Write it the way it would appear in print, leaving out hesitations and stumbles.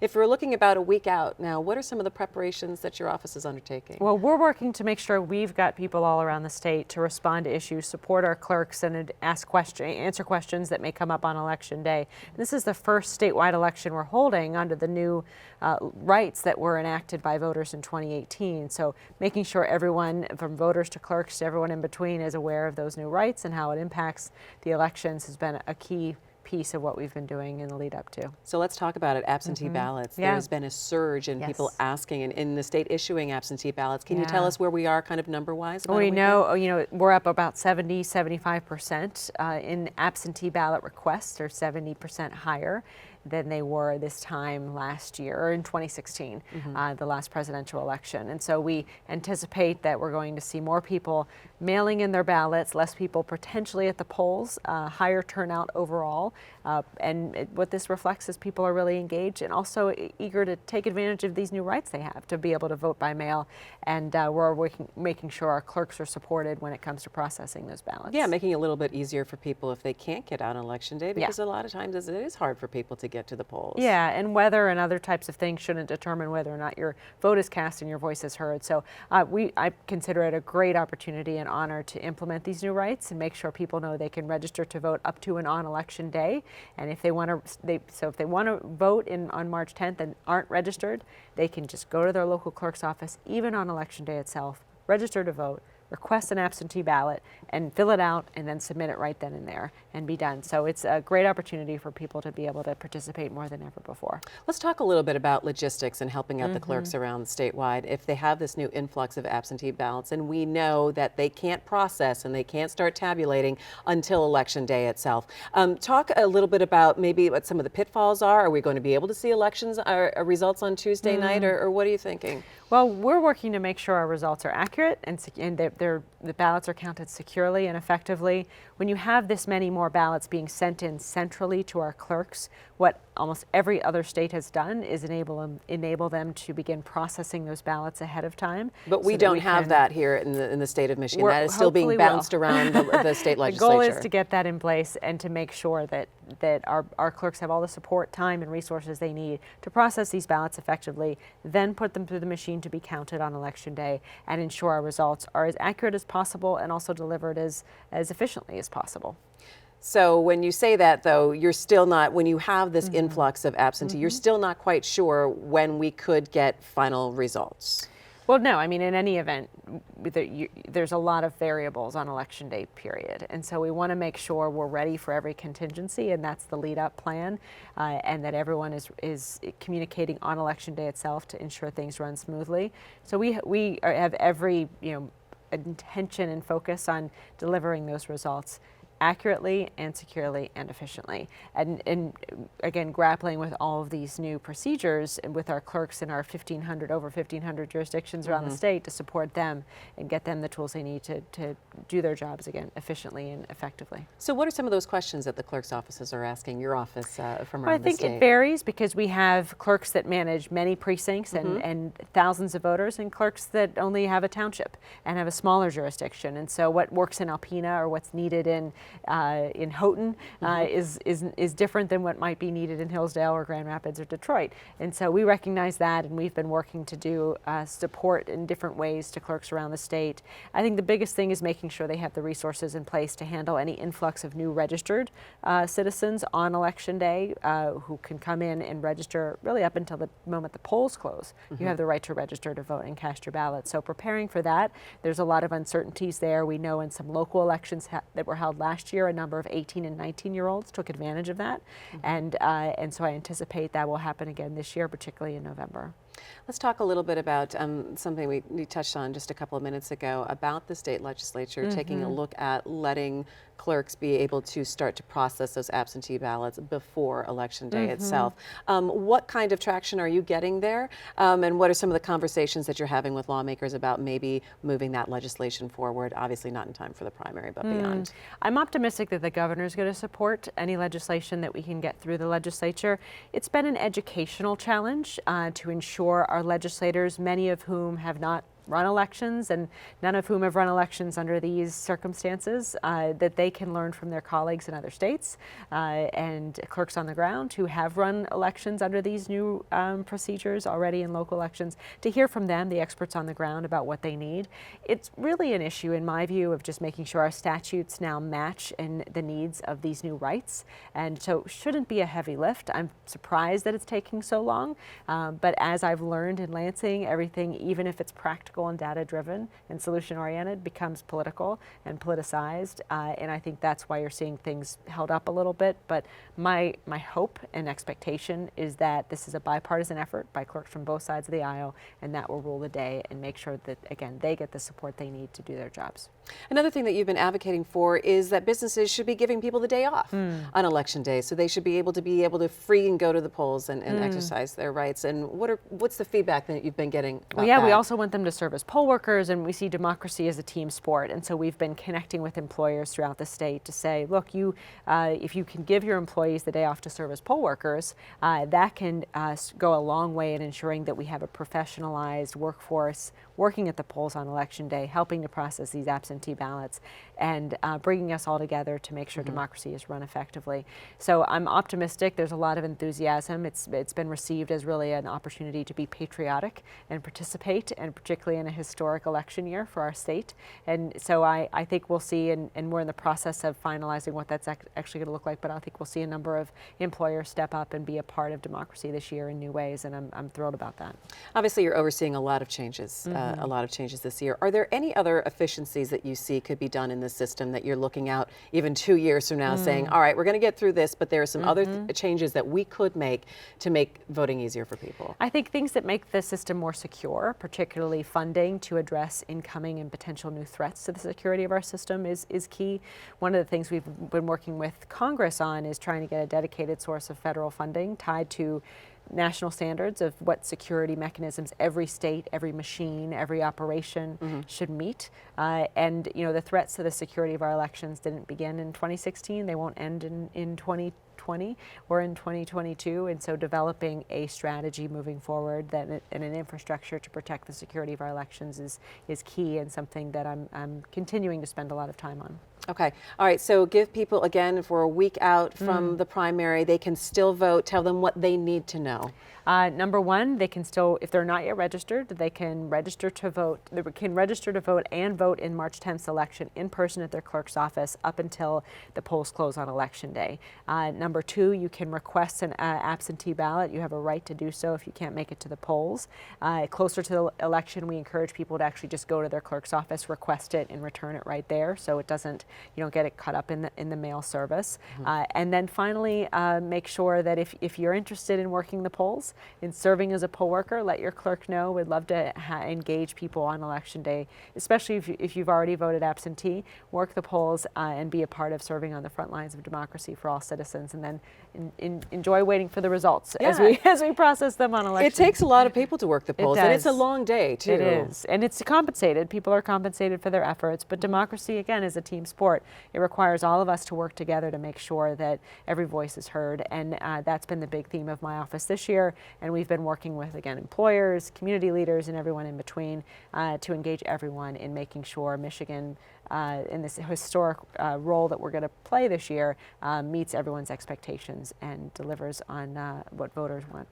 if we're looking about a week out now, what are some of the preparations that your office is undertaking? Well, we're working to make sure we've got people all around the state to respond to issues, support our clerks, and answer questions that may come up on Election Day. This is the first statewide election we're holding under the new rights that were enacted by voters in 2018. So making sure everyone, from voters to clerks to everyone in between, is aware of those new rights and how it impacts the elections has been a key piece of what we've been doing in the lead up to. So let's talk about it. Absentee ballots. Yeah. There has been a surge in people asking and in the state issuing absentee ballots. Can you tell us where we are kind of number wise? We know, we're up about 75% in absentee ballot requests, or 70% higher than they were this time last year, or in 2016, the last presidential election. And so we anticipate that we're going to see more people mailing in their ballots, less people potentially at the polls, higher turnout overall. And what this reflects is people are really engaged and also eager to take advantage of these new rights they have to be able to vote by mail. And we're making sure our clerks are supported when it comes to processing those ballots. Yeah, making it a little bit easier for people if they can't get out on Election Day, because a lot of times it is hard for people to get to the polls. Yeah, and weather and other types of things shouldn't determine whether or not your vote is cast and your voice is heard. So I consider it a great opportunity and honor to implement these new rights and make sure people know they can register to vote up to and on Election Day. And if they want to vote on March 10th and aren't registered, they can just go to their local clerk's office, even on Election Day itself, register to vote, request an absentee ballot, and fill it out, and then submit it right then and there and be done. So it's a great opportunity for people to be able to participate more than ever before. Let's talk a little bit about logistics and helping out the clerks around statewide. If they have this new influx of absentee ballots, and we know that they can't process and they can't start tabulating until Election Day itself. Talk a little bit about maybe what some of the pitfalls are. Are we going to be able to see elections results on Tuesday night, or what are you thinking? Well, we're working to make sure our results are accurate and that the ballots are counted securely and effectively. When you have this many more ballots being sent in centrally to our clerks, what almost every other state has done is enable them to begin processing those ballots ahead of time. But we don't have that here in the state of Michigan. That is still being bounced around the state legislature. The goal is to get that in place and to make sure that our clerks have all the support, time, and resources they need to process these ballots effectively, then put them through the machine to be counted on Election Day, and ensure our results are as accurate as possible and also delivered as efficiently as possible. So when you say that, though, you're still not, when you have this influx of absentee, you're still not quite sure when we could get final results. Well, no, I mean, in any event, there's a lot of variables on Election Day period. And so we want to make sure we're ready for every contingency, and that's the lead up plan, and that everyone is communicating on Election Day itself to ensure things run smoothly. So we have every, intention and focus on delivering those results accurately and securely and efficiently. And again, grappling with all of these new procedures and with our clerks in our over 1,500 jurisdictions around the state to support them and get them the tools they need to do their jobs again efficiently and effectively. So what are some of those questions that the clerk's offices are asking your office from around the state? I think it varies, because we have clerks that manage many precincts and thousands of voters, and clerks that only have a township and have a smaller jurisdiction. And so what works in Alpena or what's needed in Houghton is different than what might be needed in Hillsdale or Grand Rapids or Detroit. And so we recognize that, and we've been working to do support in different ways to clerks around the state. I think the biggest thing is making sure they have the resources in place to handle any influx of new registered citizens on Election Day who can come in and register really up until the moment the polls close. You have the right to register to vote and cast your ballot. So preparing for that, there's a lot of uncertainties there. We know in some local elections that were held last year, a number of 18 and 19-year-olds took advantage of that. And so I anticipate that will happen again this year, particularly in November. Let's talk a little bit about something we touched on just a couple of minutes ago about the state legislature taking a look at letting clerks be able to start to process those absentee ballots before Election Day itself. What kind of traction are you getting there? And what are some of the conversations that you're having with lawmakers about maybe moving that legislation forward? Obviously not in time for the primary, but beyond. I'm optimistic that the governor is going to support any legislation that we can get through the legislature. It's been an educational challenge to ensure our legislators, many of whom have not run elections, and none of whom have run elections under these circumstances, that they can learn from their colleagues in other states and clerks on the ground who have run elections under these new procedures already in local elections, to hear from them, the experts on the ground, about what they need. It's really an issue, in my view, of just making sure our statutes now match in the needs of these new rights, and so shouldn't be a heavy lift. I'm surprised that it's taking so long, but as I've learned in Lansing, everything, even if it's practical and data-driven and solution-oriented, becomes political and politicized, and I think that's why you're seeing things held up a little bit. But my hope and expectation is that this is a bipartisan effort by clerks from both sides of the aisle, and that will rule the day and make sure that, again, they get the support they need to do their jobs. Another thing that you've been advocating for is that businesses should be giving people the day off on election day, so they should be able to free and go to the polls and exercise their rights. And what's the feedback that you've been getting about that? We also want them to serve as poll workers, and we see democracy as a team sport. And so we've been connecting with employers throughout the state to say, look, if you can give your employees the day off to serve as poll workers, that can go a long way in ensuring that we have a professionalized workforce working at the polls on election day, helping to process these absentee ballots, and bringing us all together to make sure democracy is run effectively. So I'm optimistic. There's a lot of enthusiasm. It's been received as really an opportunity to be patriotic and participate, and particularly in a historic election year for our state. And so I think we'll see, and we're in the process of finalizing what that's actually going to look like, but I think we'll see a number of employers step up and be a part of democracy this year in new ways, and I'm thrilled about that. Obviously, you're overseeing a lot of changes, this year. Are there any other efficiencies that you see could be done in the system that you're looking out even 2 years from now, saying, all right, we're going to get through this, but there are some other changes that we could make to make voting easier for people? I think things that make the system more secure, particularly funding to address incoming and potential new threats to the security of our system, is key. One of the things we've been working with Congress on is trying to get a dedicated source of federal funding tied to national standards of what security mechanisms every state, every machine, every operation should meet. And the threats to the security of our elections didn't begin in 2016. They won't end in 2020 or in 2022. And so developing a strategy moving forward and an infrastructure to protect the security of our elections is key, and something that I'm continuing to spend a lot of time on. Okay. All right. So give people, again, if we're a week out from the primary, they can still vote. Tell them what they need to know. Number one, they can still, if they're not yet registered, they can register to vote. They can register to vote and vote in March 10th's election in person at their clerk's office up until the polls close on election day. Number two, you can request an absentee ballot. You have a right to do so if you can't make it to the polls. Closer to the election, we encourage people to actually just go to their clerk's office, request it, and return it right there, so it doesn't, you don't get it cut up in the mail service. And then finally, make sure that if you're interested in working the polls, in serving as a poll worker, let your clerk know. We'd love to engage people on election day, especially if you've already voted absentee. Work the polls and be a part of serving on the front lines of democracy for all citizens, and then enjoy waiting for the results as we process them on election. It takes a lot of people to work the polls, and it's a long day too. It is, and it's compensated. People are compensated for their efforts, but democracy, again, is a team sport. It requires all of us to work together to make sure that every voice is heard, and that's been the big theme of my office this year. And we've been working with, again, employers, community leaders, and everyone in between to engage everyone in making sure Michigan, in this historic role that we're going to play this year, meets everyone's expectations and delivers on what voters want.